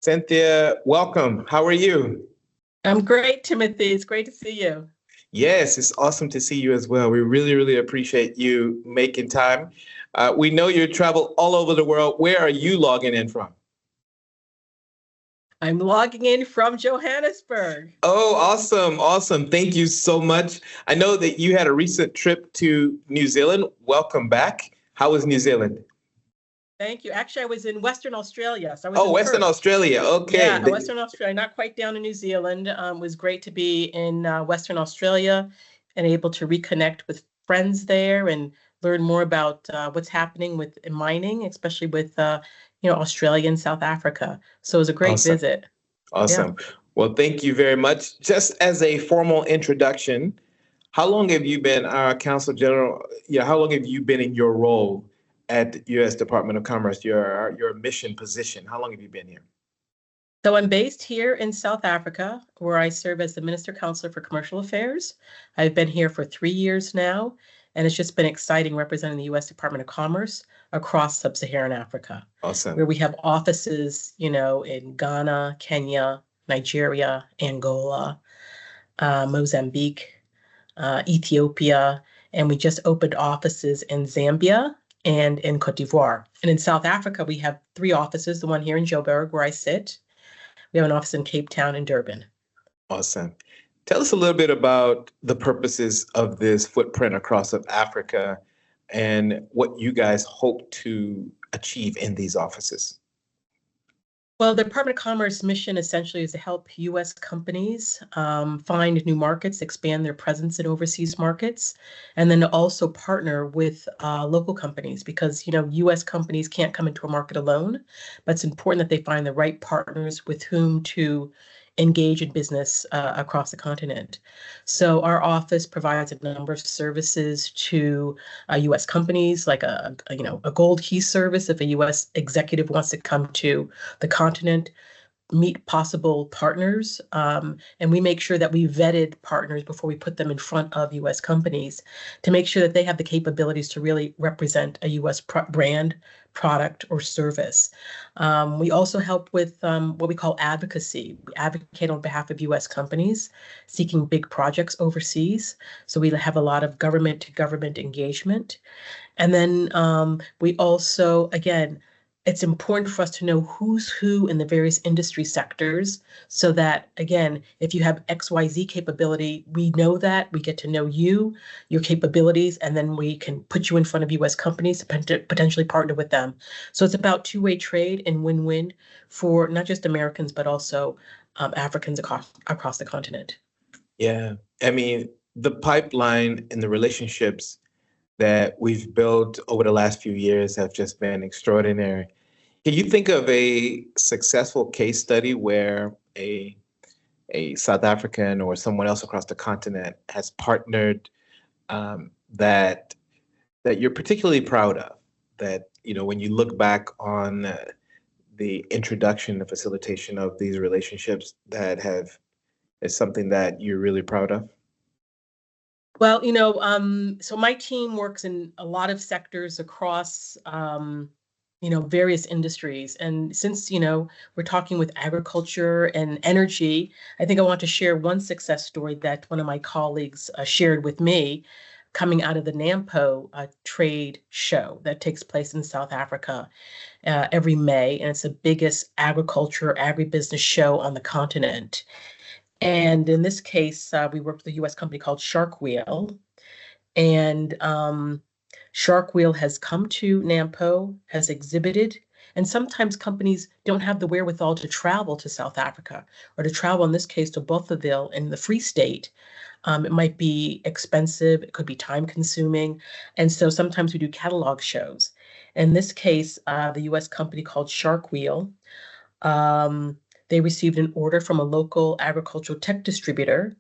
Cynthia, welcome. How are you? I'm great, Timothy. It's great to see you. Yes, it's awesome to see you as well. We really, really appreciate you making time. We know you travel all over the world. Where are you logging in from? I'm logging in from Johannesburg. Oh, awesome. Awesome. Thank you so much. I know that you had a recent trip to New Zealand. Welcome back. How was New Zealand? Thank you. Actually, I was in Western Australia, so I was Oh, in Western Perth. Australia. Yeah, Okay. Western Australia, not quite down in New Zealand. It was great to be in Western Australia and able to reconnect with friends there and learn more about what's happening with mining, especially with Australia and South Africa. So it was a great Awesome. visit. Yeah. Awesome. Well, thank you very much. Just as a formal introduction, how long have you been our Counsel General? Yeah, how long have you been in your role at U.S. Department of Commerce, your mission position? How long have you been here? So I'm based here in South Africa, where I serve as the Minister Counselor for Commercial Affairs. I've been here for 3 years now, and it's just been exciting representing the U.S. Department of Commerce across Sub-Saharan Africa, where Awesome. we have offices, in Ghana, Kenya, Nigeria, Angola, Mozambique, Ethiopia, and we just opened offices in Zambia and in Cote d'Ivoire. And in South Africa, we have three offices, the one here in Joburg, where I sit. We have an office in Cape Town and Durban. Awesome. Tell us a little bit about the purposes of this footprint across of Africa and what you guys hope to achieve in these offices. Well, the Department of Commerce mission essentially is to help U.S. companies find new markets, expand their presence in overseas markets, and then to also partner with local companies because, U.S. companies can't come into a market alone, but it's important that they find the right partners with whom to engage in business across the continent. So our office provides a number of services to U.S. companies, like a gold key service if a U.S. executive wants to come to the continent, meet possible partners, and we make sure that we vetted partners before we put them in front of U.S. companies to make sure that they have the capabilities to really represent a U.S. brand, product, or service. We also help with what we call advocacy. We advocate on behalf of U.S. companies seeking big projects overseas. So we have a lot of government-to-government engagement. And then we also, again, it's important for us to know who's who in the various industry sectors so that, again, if you have XYZ capability, we know that, we get to know you, your capabilities, and then we can put you in front of U.S. companies to potentially partner with them. So it's about two-way trade and win-win for not just Americans, but also Africans across the continent. Yeah, I mean, the pipeline and the relationships that we've built over the last few years have just been extraordinary. Can you think of a successful case study where a South African or someone else across the continent has partnered that you're particularly proud of? That when you look back on the introduction, the facilitation of these relationships, that have is something that you're really proud of? Well, so my team works in a lot of sectors across, various industries. And since, we're talking with agriculture and energy, I think I want to share one success story that one of my colleagues shared with me coming out of the NAMPO trade show that takes place in South Africa every May. And it's the biggest agribusiness show on the continent. And in this case, we worked with a U.S. company called Sharkwheel. And Sharkwheel has come to NAMPO, has exhibited, and sometimes companies don't have the wherewithal to travel to South Africa or to travel, in this case, to Bothaville in the Free State. It might be expensive, it could be time consuming. And so sometimes we do catalog shows. In this case, the U.S. company called Sharkwheel, they received an order from a local agricultural tech distributor,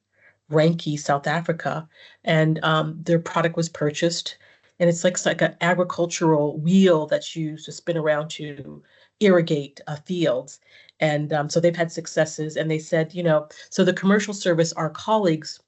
Ranke, South Africa, and their product was purchased. And it's like an agricultural wheel that's used to spin around to irrigate fields. And so they've had successes. And they said, so the commercial service, our colleagues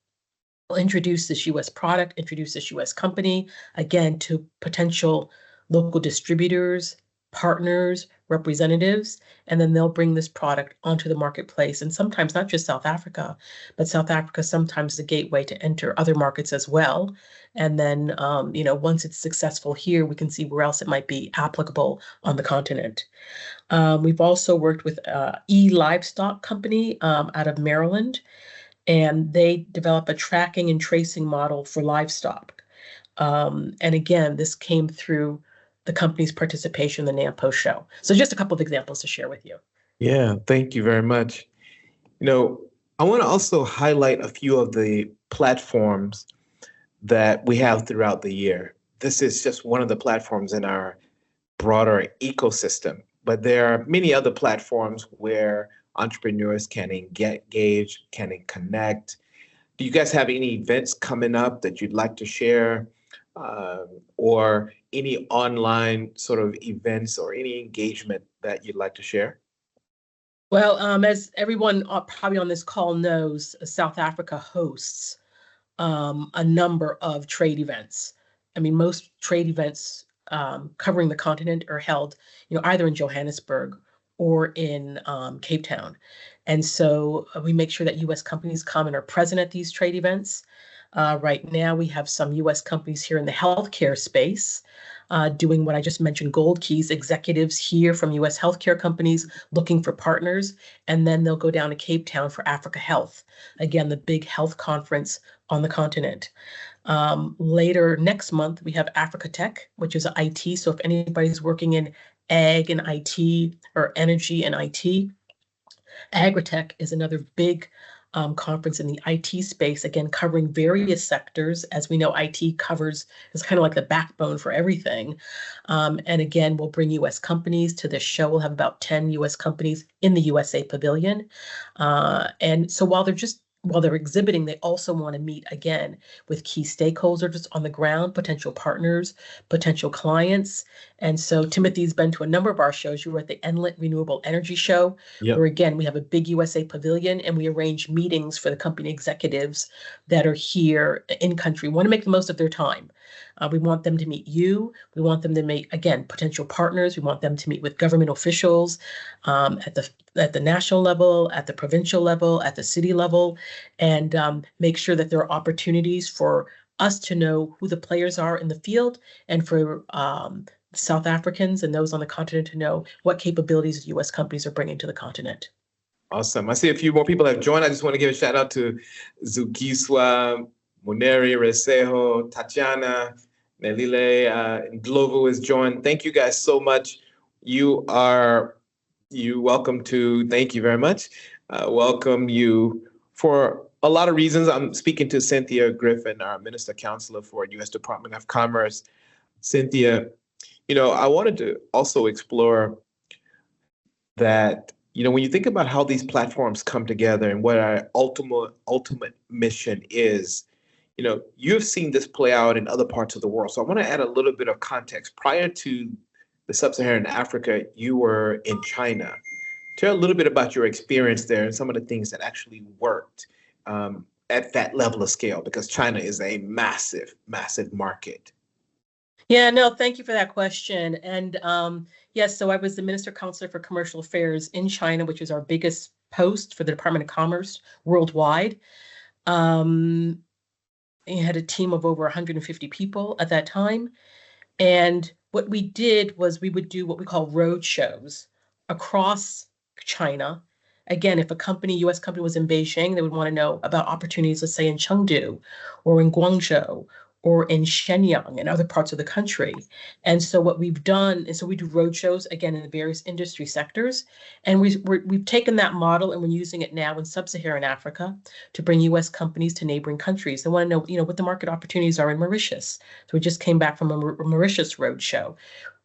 will introduce this U.S. product, introduce this U.S. company, again, to potential local distributors, partners, representatives, and then they'll bring this product onto the marketplace. And sometimes not just South Africa, but South Africa sometimes is a gateway to enter other markets as well. And then, once it's successful here, we can see where else it might be applicable on the continent. We've also worked with livestock company out of Maryland, and they develop a tracking and tracing model for livestock. And again, this came through the company's participation in the NAMPO show. So just a couple of examples to share with you. Yeah, thank you very much. I want to also highlight a few of the platforms that we have throughout the year. This is just one of the platforms in our broader ecosystem, but there are many other platforms where entrepreneurs can engage, can connect. Do you guys have any events coming up that you'd like to share, or any online sort of events or any engagement that you'd like to share? Well, as everyone probably on this call knows, South Africa hosts a number of trade events. I mean, most trade events covering the continent are held, either in Johannesburg or in Cape Town. And so we make sure that U.S. companies come and are present at these trade events. Right now, we have some U.S. companies here in the healthcare space doing what I just mentioned, Gold Keys, executives here from U.S. healthcare companies looking for partners, and then they'll go down to Cape Town for Africa Health, again, the big health conference on the continent. Later next month, we have Africa Tech, which is IT. So if anybody's working in ag and IT or energy and IT, Agritech is another big conference in the IT space, again, covering various sectors. As we know, IT is kind of like the backbone for everything. And again, we'll bring U.S. companies to this show. We'll have about 10 U.S. companies in the USA Pavilion. And so while they're exhibiting, they also want to meet again with key stakeholders on the ground, potential partners, potential clients. And so Timothy's been to a number of our shows. You were at the Enlit Renewable Energy Show, where again, we have a big USA Pavilion and we arrange meetings for the company executives that are here in country. We want to make the most of their time. We want them to meet you. We want them to meet, again, potential partners. We want them to meet with government officials at the national level, at the provincial level, at the city level, and make sure that there are opportunities for us to know who the players are in the field, and for South Africans and those on the continent to know what capabilities U.S. companies are bringing to the continent. Awesome. I see a few more people have joined. I just want to give a shout out to Zukiswa, Muneri, Resejo, Tatiana, Nelile, and Glovo has joined. Thank you guys so much. Thank you very much. Welcome you for a lot of reasons. I'm speaking to Cynthia Griffin, our Minister Counselor for U.S. Department of Commerce. Cynthia, I wanted to also explore that, when you think about how these platforms come together and what our ultimate mission is, you've seen this play out in other parts of the world. So I want to add a little bit of context. Prior to the Sub-Saharan Africa, you were in China. Tell a little bit about your experience there and some of the things that actually worked at that level of scale, because China is a massive, massive market. Yeah, no, thank you for that question. And yes, so I was the Minister Counselor for Commercial Affairs in China, which is our biggest post for the Department of Commerce worldwide. We had a team of over 150 people at that time. And what we did was we would do what we call road shows across China. Again, if a U.S. company was in Beijing, they would want to know about opportunities, let's say in Chengdu or in Guangzhou or in Shenyang and other parts of the country. And so what we've done is, we do roadshows, again, in the various industry sectors. And we've taken that model and we're using it now in Sub-Saharan Africa to bring U.S. companies to neighboring countries. They want to know, what the market opportunities are in Mauritius. So we just came back from a Mauritius roadshow.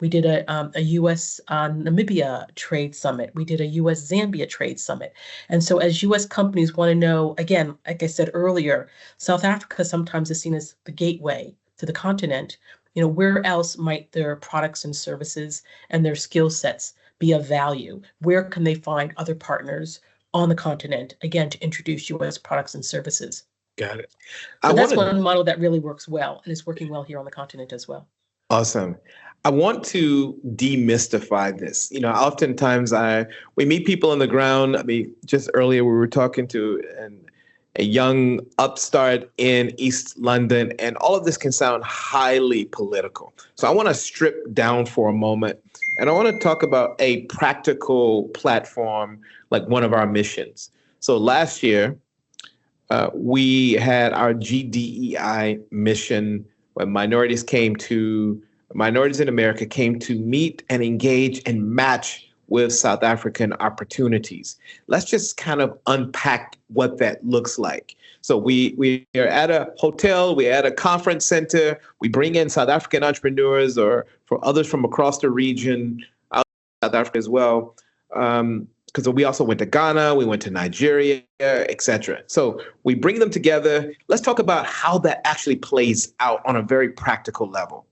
We did a U.S. Namibia trade summit. We did a U.S. Zambia trade summit. And so as U.S. companies want to know, again, like I said earlier, South Africa sometimes is seen as the gateway to the continent. Where else might their products and services and their skill sets be of value? Where can they find other partners on the continent, again, to introduce U.S. products and services? Got it. So that's one model that really works well and is working well here on the continent as well. Awesome. I want to demystify this. You know, oftentimes we meet people on the ground. I mean, just earlier we were talking to a young upstart in East London, and all of this can sound highly political. So I want to strip down for a moment, and I want to talk about a practical platform like one of our missions. So last year, we had our GDEI mission when minorities in America came to meet and engage and match with South African opportunities. Let's just kind of unpack what that looks like. So we are at a hotel, we're at a conference center, we bring in South African entrepreneurs or for others from across the region, South Africa as well. Because we also went to Ghana, we went to Nigeria, et cetera. So we bring them together. Let's talk about how that actually plays out on a very practical level.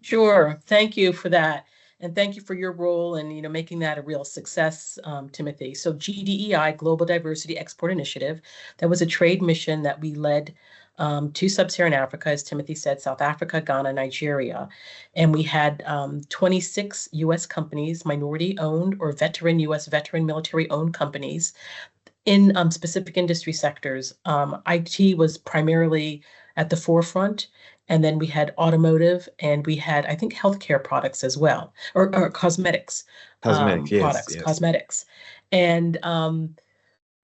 Sure. Thank you for that. And thank you for your role in, making that a real success, Timothy. So GDEI, Global Diversity Export Initiative, that was a trade mission that we led to Sub-Saharan Africa, as Timothy said, South Africa, Ghana, Nigeria. And we had 26 U.S. companies, minority-owned or U.S. veteran military-owned companies in specific industry sectors. IT was primarily at the forefront. And then we had automotive, and we had, I think, healthcare products as well, or cosmetics. Products. Cosmetics. And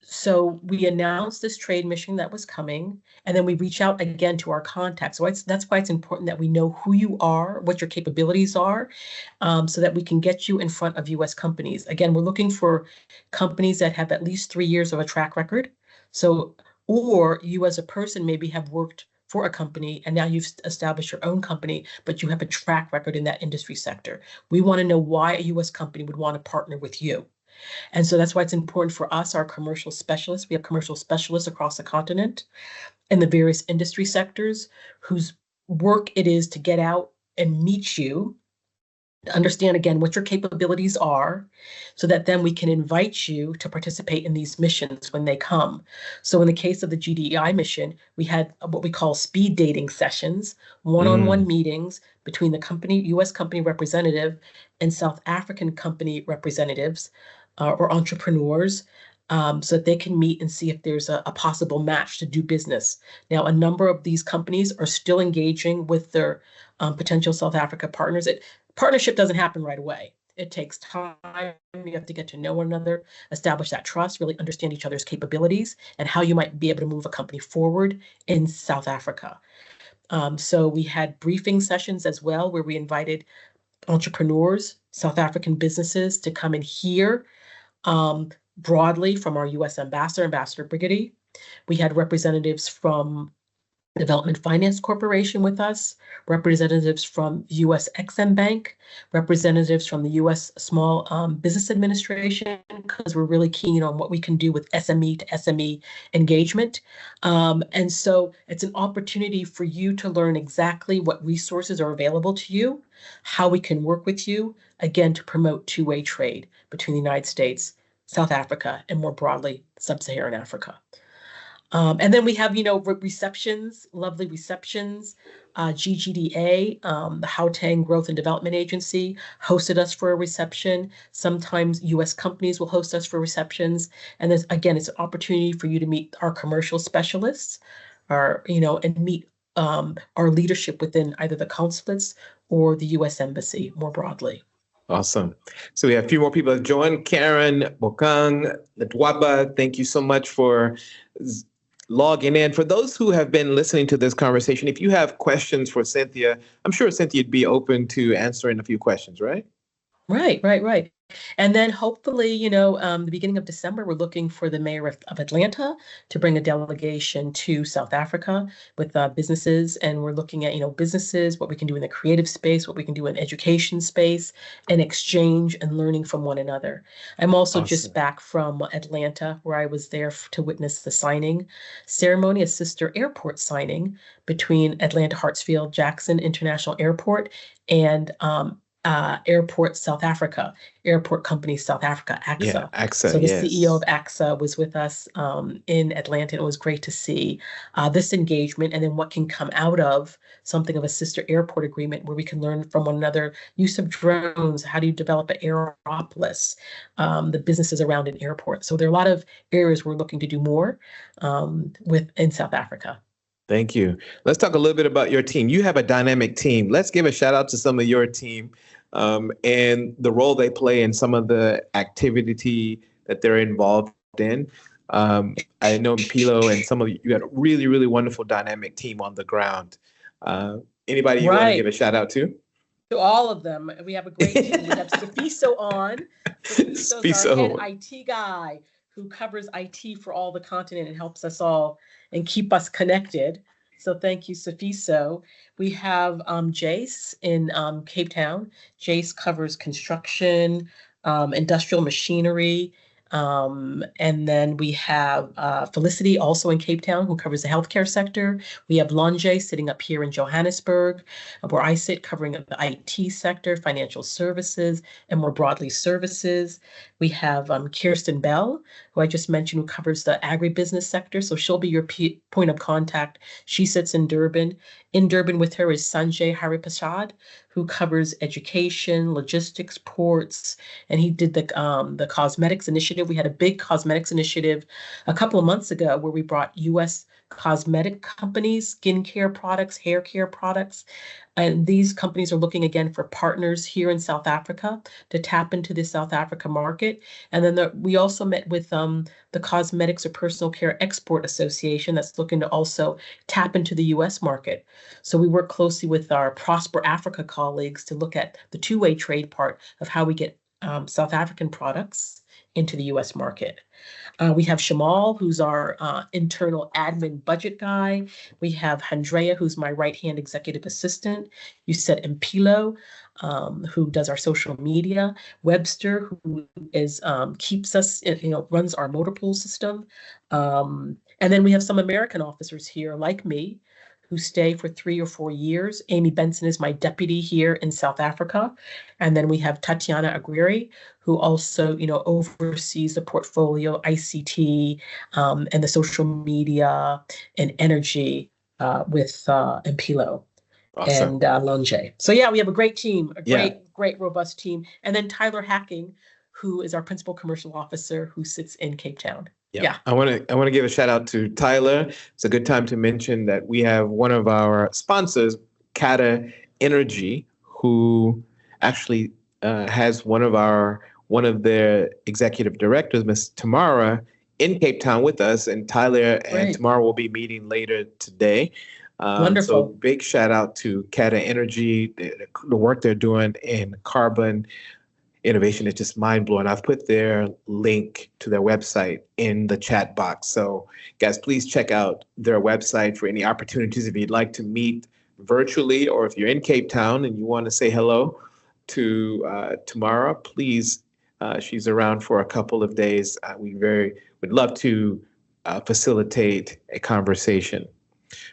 so we announced this trade mission that was coming, and then we reach out again to our contacts. So that's why it's important that we know who you are, what your capabilities are, so that we can get you in front of U.S. companies. Again, we're looking for companies that have at least 3 years of a track record. So, or you as a person maybe have worked for a company and now you've established your own company, but you have a track record in that industry sector. We want to know why a U.S. company would want to partner with you. And so that's why it's important for us, our commercial specialists. We have commercial specialists across the continent in the various industry sectors whose work it is to get out and meet you, to understand again what your capabilities are, so that then we can invite you to participate in these missions when they come. So in the case of the GDEI mission, we had what we call speed dating sessions, one-on-one meetings between the company, U.S. company representative and South African company representatives or entrepreneurs, so that they can meet and see if there's a possible match to do business. Now, a number of these companies are still engaging with their potential South Africa partners. Partnership doesn't happen right away. It takes time. You have to get to know one another, establish that trust, really understand each other's capabilities and how you might be able to move a company forward in South Africa. So we had briefing sessions as well, where we invited entrepreneurs, South African businesses to come and hear broadly from our U.S. Ambassador Brigady. We had representatives from Development Finance Corporation with us, representatives from U.S. Exim Bank, representatives from the U.S. Small Business Administration, because we're really keen on what we can do with SME to SME engagement. And so it's an opportunity for you to learn exactly what resources are available to you, how we can work with you, again, to promote two-way trade between the United States, South Africa, and more broadly, Sub-Saharan Africa. And then we have, receptions, lovely receptions. GGDA, the Gauteng Growth and Development Agency, hosted us for a reception. Sometimes U.S. companies will host us for receptions. And there's, again, it's an opportunity for you to meet our commercial specialists, and meet our leadership within either the consulates or the U.S. Embassy more broadly. Awesome. So we have a few more people that joined. Karen, Bokang, Ledwaba, thank you so much for logging in. For those who have been listening to this conversation, if you have questions for Cynthia, I'm sure Cynthia'd be open to answering a few questions, right? Right. And then hopefully, the beginning of December, we're looking for the mayor of Atlanta to bring a delegation to South Africa with businesses. And we're looking at, businesses, what we can do in the creative space, what we can do in education space, and exchange and learning from one another. I'm also just back from Atlanta, where I was there to witness the signing ceremony, a sister airport signing between Atlanta Hartsfield Jackson International Airport and Airport South Africa, Airport Company South Africa, Yeah, AXA. AXA, So the CEO yes. of AXA was with us in Atlanta. It was great to see this engagement and then what can come out of something of a sister airport agreement where we can learn from one another. Use of drones, how do you develop an aeropolis, the businesses around an airport. So there are a lot of areas we're looking to do more with in South Africa. Thank you. Let's talk a little bit about your team. You have a dynamic team. Let's give a shout out to some of your team and the role they play in some of the activity that they're involved in. I know Pilo and some of you got a really, really wonderful dynamic team on the ground. Anybody you want to give a shout out to? To all of them. We have a great team. We have Safiso on. Safiso's our head IT guy who covers IT for all the continent and helps us all and keep us connected. So thank you, Safiso. We have Jace in Cape Town. Jace covers construction, industrial machinery. And then we have Felicity also in Cape Town who covers the healthcare sector. We have Lonje sitting up here in Johannesburg, where I sit covering the IT sector, financial services, and more broadly services. We have Kirsten Bell, who I just mentioned, who covers the agribusiness sector. So she'll be your point of contact. She sits in Durban. In Durban with her is Sanjay Hariprasad, who covers education, logistics, ports, and he did the cosmetics initiative. We had a big cosmetics initiative a couple of months ago where we brought U.S. cosmetic companies, skincare products, hair care products, and these companies are looking again for partners here in South Africa to tap into the South Africa market. And then we also met with the Cosmetics or Personal Care Export Association that's looking to also tap into the U.S. market. So we work closely with our Prosper Africa colleagues to look at the two-way trade part of how we get South African products into the U.S. market. We have Shamal, who's our internal admin budget guy. We have Handrea, who's my right-hand executive assistant. You said Mpilo, who does our social media. Webster, who is keeps us, runs our motor pool system. And then we have some American officers here, like me, who stay for 3 or 4 years. Amy Benson is my deputy here in South Africa. And then we have Tatiana Aguirre, who also, oversees the portfolio, ICT, and the social media and energy with Mpilo. Awesome. And Lonje. So yeah, we have a great team, great, robust team. And then Tyler Hacking, who is our principal commercial officer who sits in Cape Town. Yeah. I want to give a shout out to Tyler. It's a good time to mention that we have one of our sponsors, Cata Energy, who actually has one of their executive directors, Ms. Tamara, in Cape Town with us, and Tyler and Tamara will be meeting later today. Wonderful. So big shout out to Cata Energy, the work they're doing in carbon innovation is just mind-blowing. I've put their link to their website in the chat box. So guys, please check out their website for any opportunities if you'd like to meet virtually, or if you're in Cape Town and you want to say hello to Tamara, please, she's around for a couple of days. We would love to facilitate a conversation.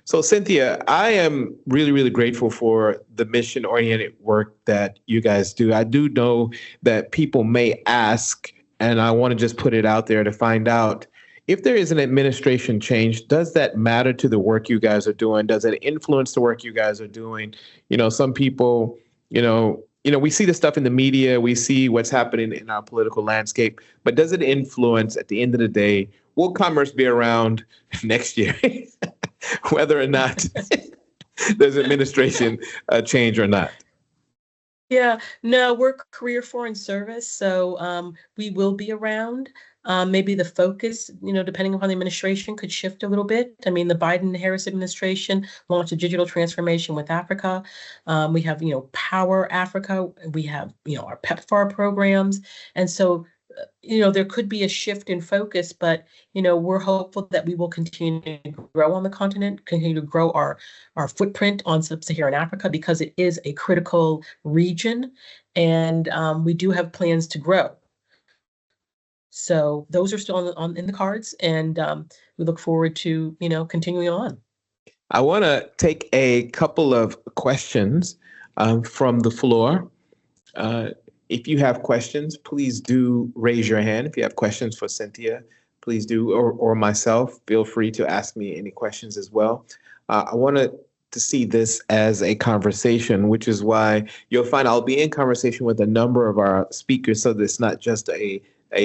So Cynthia, I am really, really grateful for the mission-oriented work that you guys do. I do know that people may ask, and I want to just put it out there to find out, if there is an administration change, does that matter to the work you guys are doing? Does it influence the work you guys are doing? Some people, we see the stuff in the media, we see what's happening in our political landscape, but does it influence, at the end of the day, will commerce be around next year? Whether or not there's administration change or not. Yeah, no, we're career foreign service, so we will be around. Maybe the focus, depending upon the administration, could shift a little bit. I mean, the Biden-Harris administration launched a digital transformation with Africa. We have, Power Africa. We have, our PEPFAR programs. And so there could be a shift in focus, but, we're hopeful that we will continue to grow on the continent, continue to grow our footprint on sub-Saharan Africa, because it is a critical region, and we do have plans to grow. So those are still in the cards, and we look forward to, continuing on. I want to take a couple of questions from the floor. If you have questions, please do raise your hand. If you have questions for Cynthia, please do, or myself, feel free to ask me any questions as well. I wanted to see this as a conversation, which is why you'll find I'll be in conversation with a number of our speakers, so that it's not just a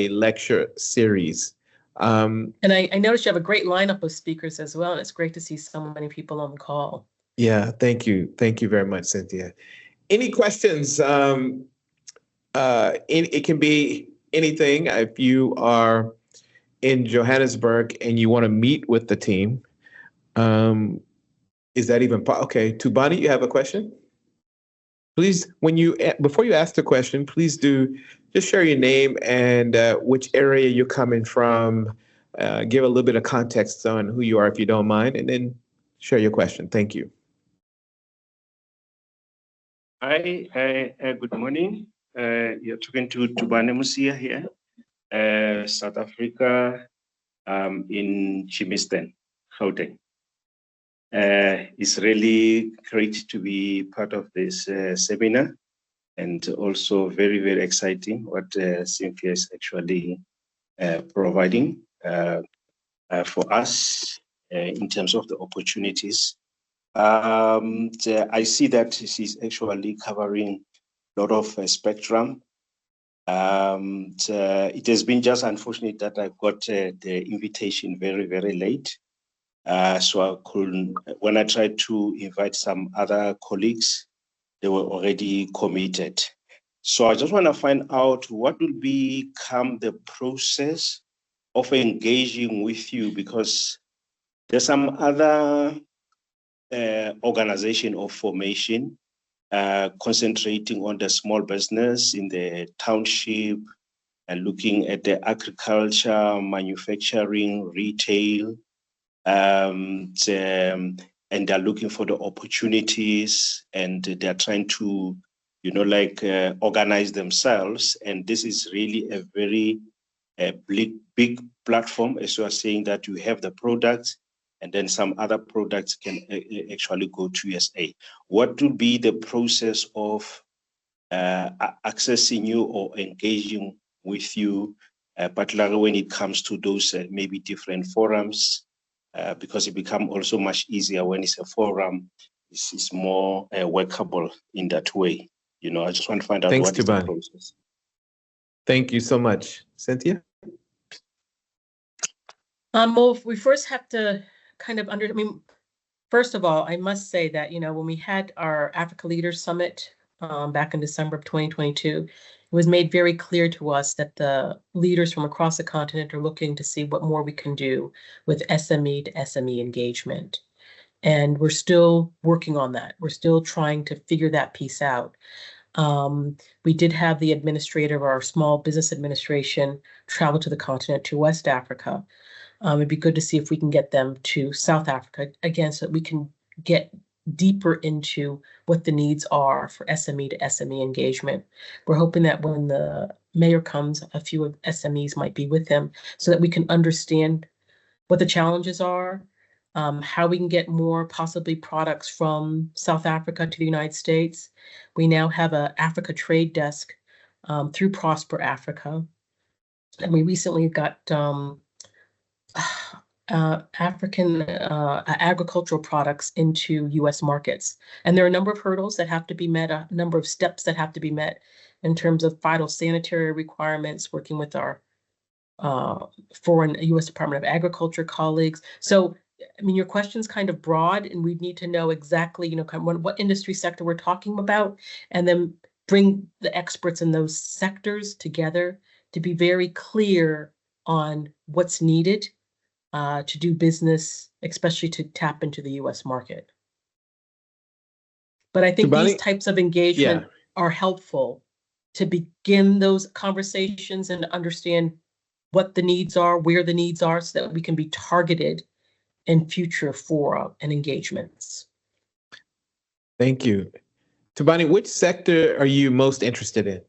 lecture series. And I noticed you have a great lineup of speakers as well, and it's great to see so many people on the call. Yeah, thank you. Thank you very much, Cynthia. Any questions? It can be anything. If you are in Johannesburg and you want to meet with the team, is that even okay? Tubani, you have a question? Please, before you ask the question, please do just share your name and which area you're coming from. Give a little bit of context on who you are, if you don't mind, and then share your question. Thank you. Hi, good morning. You're talking to Tubane Musia here, South Africa, in Chimiston, Gauteng. It's really great to be part of this seminar, and also very, very exciting what Cynthia is actually providing for us in terms of the opportunities. I see that she's actually covering a lot of spectrum. It has been just unfortunate that I got the invitation very, very late. So I couldn't, when I tried to invite some other colleagues, they were already committed. So I just want to find out what will become the process of engaging with you, because there's some other organization of formation concentrating on the small business in the township and looking at the agriculture, manufacturing, retail, and they're looking for the opportunities, and they're trying to, organize themselves. And this is really a very big platform, as you are saying, that you have the products, and then some other products can actually go to USA. What would be the process of accessing you or engaging with you, particularly when it comes to those maybe different forums, because it becomes also much easier when it's a forum, it's more workable in that way. I just want to find out what is the process. Thank you so much. Cynthia? Well, we first have to kind of first of all, I must say that, when we had our Africa Leaders Summit back in December of 2022, it was made very clear to us that the leaders from across the continent are looking to see what more we can do with SME to SME engagement. And we're still working on that. We're still trying to figure that piece out. We did have the administrator of our Small Business Administration travel to the continent, to West Africa. It'd be good to see if we can get them to South Africa again, so that we can get deeper into what the needs are for SME to SME engagement. We're hoping that when the mayor comes, a few of SMEs might be with him, so that we can understand what the challenges are, how we can get more possibly products from South Africa to the United States. We now have an Africa trade desk through Prosper Africa. And we recently got African agricultural products into U.S. markets. And there are a number of hurdles that have to be met, a number of steps that have to be met in terms of phytosanitary requirements, working with our foreign U.S. Department of Agriculture colleagues. So, your question's kind of broad, and we need to know exactly, kind of what industry sector we're talking about, and then bring the experts in those sectors together to be very clear on what's needed to do business, especially to tap into the U.S. market. But I think these types of engagement are helpful to begin those conversations and to understand what the needs are, where the needs are, so that we can be targeted in future fora and engagements. Thank you. Tubani, which sector are you most interested in?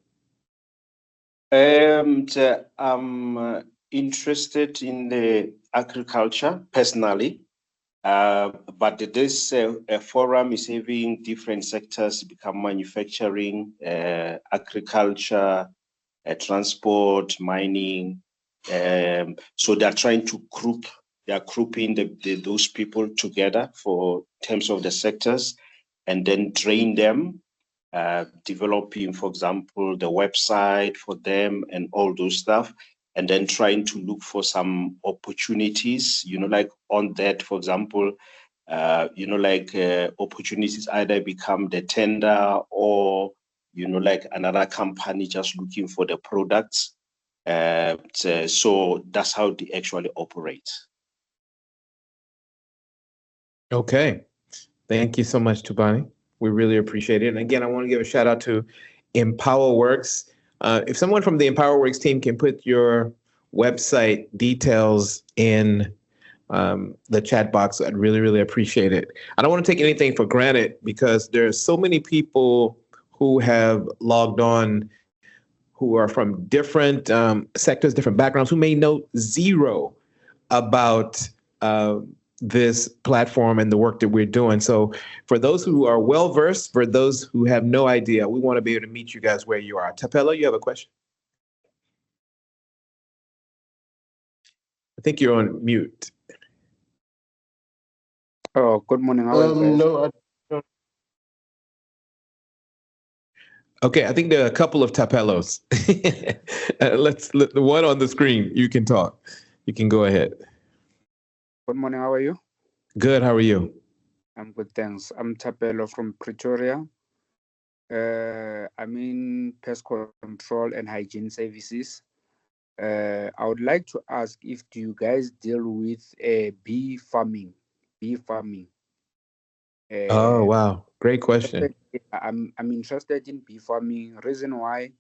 I'm interested in the agriculture personally, But this forum is having different sectors become manufacturing, agriculture, transport, mining. So they're trying to they're grouping those people together for terms of the sectors and then train them, developing, for example, the website for them and all those stuff, and then trying to look for some opportunities, like on that, for example, opportunities either become the tender or, like another company just looking for the products. So that's how they actually operate. Okay. Thank you so much, Tubani. We really appreciate it. And again, I want to give a shout out to EmpowerWorks. If someone from the EmpowerWorks team can put your website details in the chat box, I'd really, really appreciate it. I don't want to take anything for granted because there are so many people who have logged on who are from different sectors, different backgrounds, who may know zero about this platform and the work that we're doing. So for those who are well-versed, for those who have no idea, we want to be able to meet you guys where you are. Tapelo, you have a question? I think you're on mute. Oh, good morning. How are you guys? No, I don't. Okay, I think there are a couple of Tapelos. Let's let the one on the screen. You can talk. You can go ahead. Good morning. How are you? Good. How are you? I'm good, thanks. I'm Tapelo from Pretoria. I'm in pest control and hygiene services. I would like to ask if do you guys deal with bee farming? Oh, wow. Great question. I'm interested in bee farming. Reason why?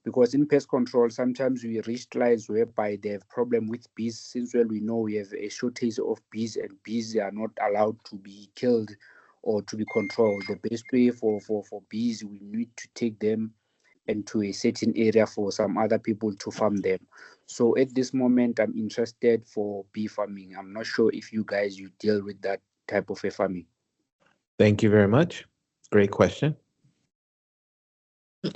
Because in pest control, sometimes we reach clients whereby they have problem with bees. Since well, we know we have a shortage of bees and bees are not allowed to be killed or to be controlled. The best way for bees, we need to take them into a certain area for some other people to farm them. So at this moment, I'm interested for bee farming. I'm not sure if you guys, you deal with that type of a farming. Thank you very much. Great question.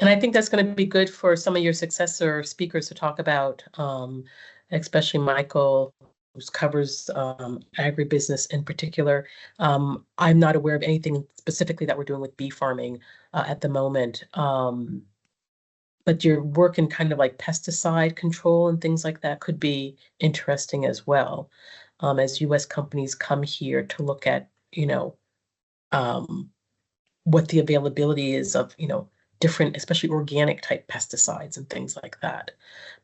And I think that's going to be good for some of your successor speakers to talk about, especially Michael, who covers agribusiness in particular. I'm not aware of anything specifically that we're doing with bee farming at the moment. But your work in kind of like pesticide control and things like that could be interesting as well, as U.S. companies come here to look at, what the availability is of, different, especially organic type pesticides and things like that.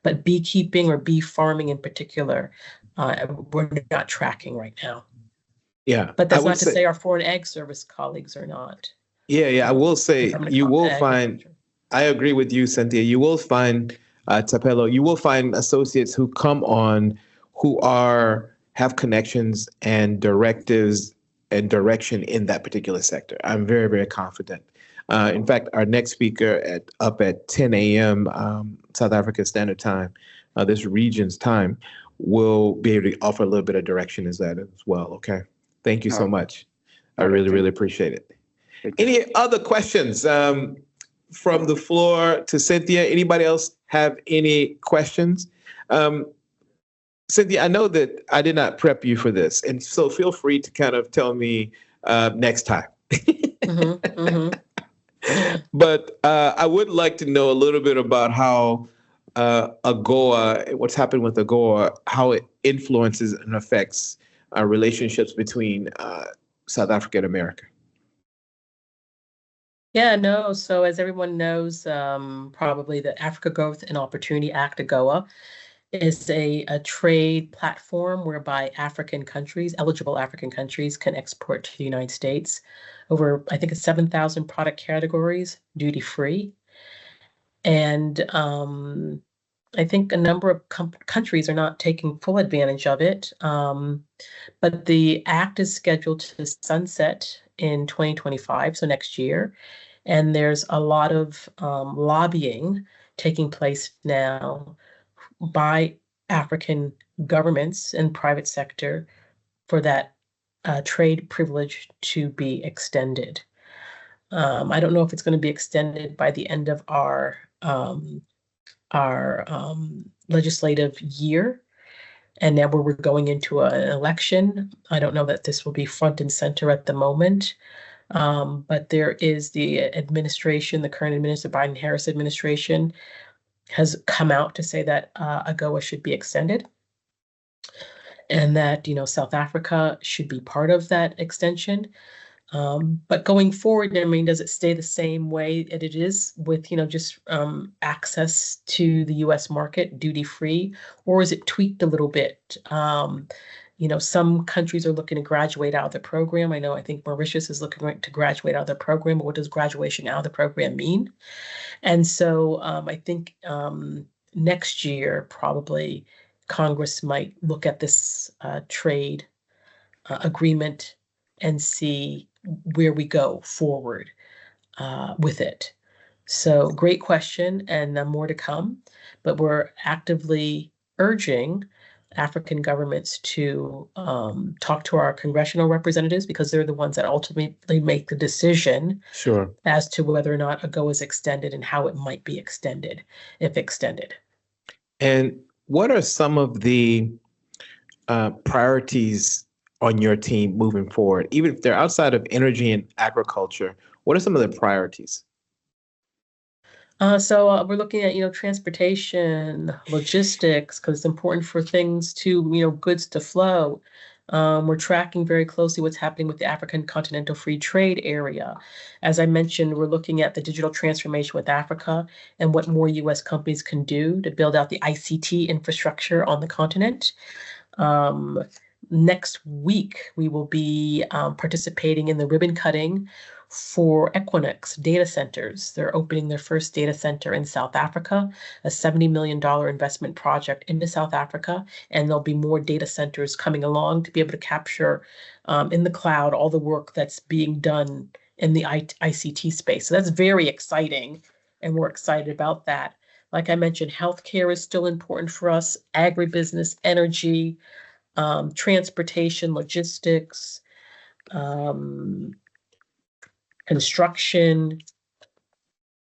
But beekeeping or bee farming in particular, we're not tracking right now. Yeah. But that's not to say our Foreign Ag Service colleagues are not. Yeah. I will say you will find, I agree with you, Cynthia. You will find, Tapelo, you will find associates who come on who have connections and directives and direction in that particular sector. I'm very, very confident. In fact, our next speaker up at 10 a.m. South Africa Standard Time, this region's time, will be able to offer a little bit of direction as well. Okay. Thank you so much. I really, really appreciate it. Any other questions from the floor to Cynthia? Anybody else have any questions? Cynthia, I know that I did not prep you for this, and so feel free to kind of tell me next time. But I would like to know a little bit about how AGOA, what's happened with AGOA, how it influences and affects relationships between South Africa and America. Yeah, no. So as everyone knows, probably the Africa Growth and Opportunity Act, AGOA, is a trade platform whereby eligible African countries can export to the United States over, I think it's 7,000 product categories, duty-free. And I think a number of countries are not taking full advantage of it. But the act is scheduled to sunset in 2025, so next year. And there's a lot of lobbying taking place now by African governments and private sector for that trade privilege to be extended. I don't know if it's going to be extended by the end of our legislative year, and now we're going into an election. I don't know that this will be front and center at the moment, but there is the administration, the current Biden-Harris administration, has come out to say that AGOA should be extended, and that South Africa should be part of that extension. But going forward, I mean, does it stay the same way that it is with, just access to the U.S. market, duty free, or is it tweaked a little bit? Some countries are looking to graduate out of the program. I think Mauritius is looking to graduate out of the program. But what does graduation out of the program mean? And so I think next year, probably Congress might look at this trade agreement and see where we go forward with it. So great question, and more to come, but we're actively urging African governments to talk to our congressional representatives, because they're the ones that ultimately make the decision as to whether or not AGOA is extended and how it might be extended, if extended. And what are some of the priorities on your team moving forward, even if they're outside of energy and agriculture? What are some of the priorities? So we're looking at, transportation, logistics, because it's important for things to, goods to flow. We're tracking very closely what's happening with the African Continental Free Trade Area. As I mentioned, we're looking at the digital transformation with Africa and what more U.S. companies can do to build out the ICT infrastructure on the continent. Next week, we will be participating in the ribbon cutting for Equinix data centers. They're opening their first data center in South Africa, a $70 million investment project into South Africa, and there'll be more data centers coming along to be able to capture in the cloud all the work that's being done in the ICT space. So that's very exciting, and we're excited about that. Like I mentioned, healthcare is still important for us, agribusiness, energy, transportation, logistics, construction,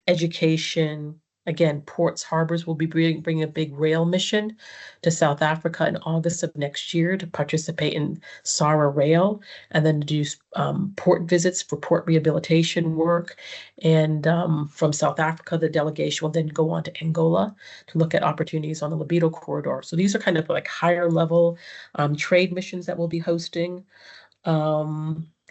education. Again, ports, harbors will be bringing a big rail mission to South Africa in August of next year to participate in SARA Rail, and then to do port visits for port rehabilitation work. And from South Africa, the delegation will then go on to Angola to look at opportunities on the Libido corridor. So these are kind of like higher level trade missions that we'll be hosting.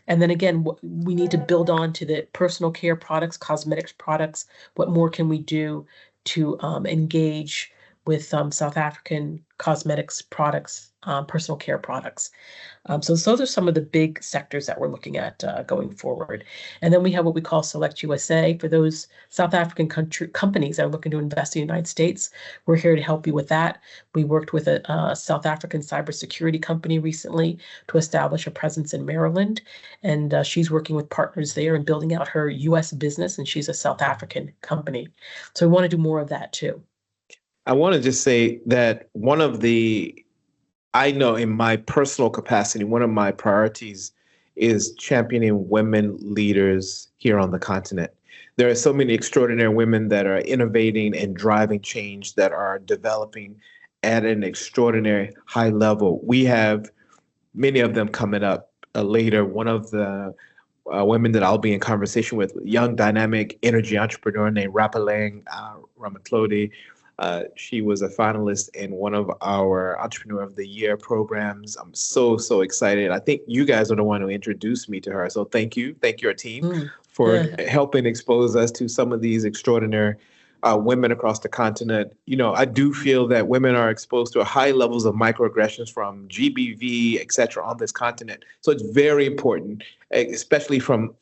And then again, we need to build on to the personal care products, cosmetics products. What more can we do to engage with South African cosmetics products, personal care products? So those are some of the big sectors that we're looking at going forward. And then we have what we call Select USA for those South African companies that are looking to invest in the United States. We're here to help you with that. We worked with a South African cybersecurity company recently to establish a presence in Maryland. And she's working with partners there and building out her U.S. business, and she's a South African company. So we want to do more of that too. I want to just say that I know in my personal capacity, one of my priorities is championing women leaders here on the continent. There are so many extraordinary women that are innovating and driving change, that are developing at an extraordinary high level. We have many of them coming up later. One of the women that I'll be in conversation with, young dynamic energy entrepreneur named Rapalang Ramatlodi. She was a finalist in one of our Entrepreneur of the Year programs. I'm so excited. I think you guys are the one who introduced me to her. So thank you. Thank your team for helping expose us to some of these extraordinary women across the continent. I do feel that women are exposed to high levels of microaggressions from GBV, et cetera, on this continent. So it's very important, especially from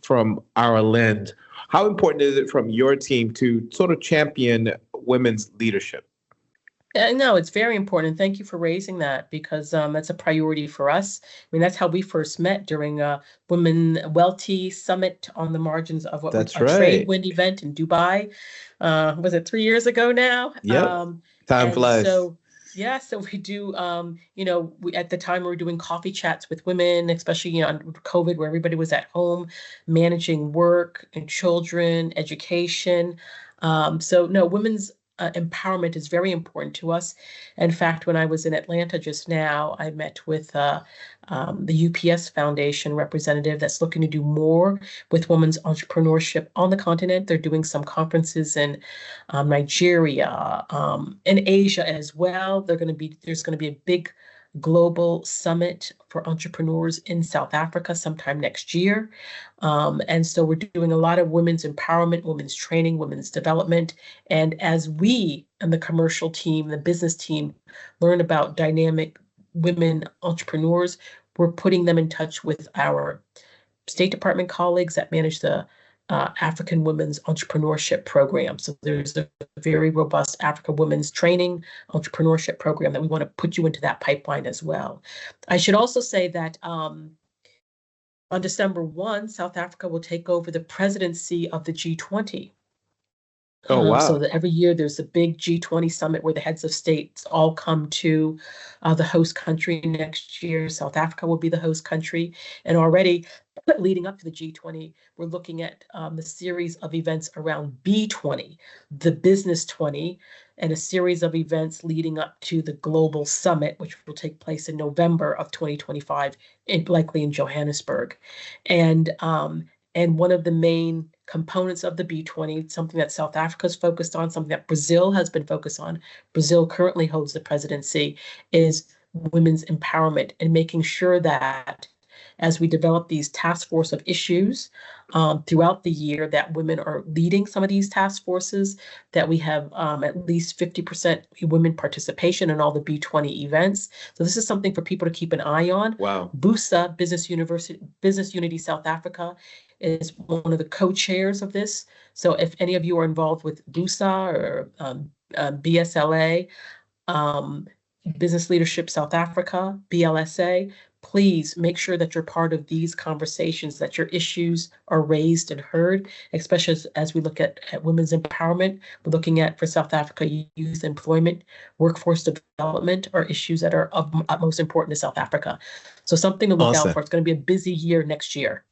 our lens. How important is it from your team to sort of champion women's leadership? No, it's very important. Thank you for raising that, because that's a priority for us. I mean, that's how we first met during a Women Welty Summit on the margins of a trade wind event in Dubai. Was it 3 years ago now? Yeah. Time flies. So Yeah, so we do, at the time we were doing coffee chats with women, especially, on COVID, where everybody was at home, managing work and children, education. So no, women's empowerment is very important to us. In fact, when I was in Atlanta just now, I met with the UPS Foundation representative that's looking to do more with women's entrepreneurship on the continent. They're doing some conferences in Nigeria, in Asia as well. There's going to be a big global summit for entrepreneurs in South Africa sometime next year. And so we're doing a lot of women's empowerment, women's training, women's development. And as we and the commercial team, the business team, learn about dynamic women entrepreneurs, we're putting them in touch with our State Department colleagues that manage the African Women's Entrepreneurship Program. So there's a very robust African Women's Training Entrepreneurship Program that we want to put you into that pipeline as well. I should also say that on December 1, South Africa will take over the presidency of the G20. Oh, wow. So that every year there's a big G20 summit where the heads of states all come to the host country. Next year, South Africa will be the host country. And already leading up to the G20, we're looking at the series of events around B20, the Business 20, and a series of events leading up to the Global Summit, which will take place in November of 2025, likely in Johannesburg. And one of the main components of the B20, something that South Africa is focused on, something that Brazil has been focused on, Brazil currently holds the presidency, is women's empowerment and making sure that as we develop these task force of issues throughout the year, that women are leading some of these task forces, that we have at least 50% women participation in all the B20 events. So this is something for people to keep an eye on. Wow. BUSA, Business Unity South Africa, is one of the co-chairs of this. So if any of you are involved with BUSA or BSLA, Business Leadership South Africa, BLSA, please make sure that you're part of these conversations, that your issues are raised and heard, especially as we look at women's empowerment. We're looking at, for South Africa, youth employment, workforce development are issues that are of utmost importance to South Africa. So something to look out for. It's going to be a busy year next year.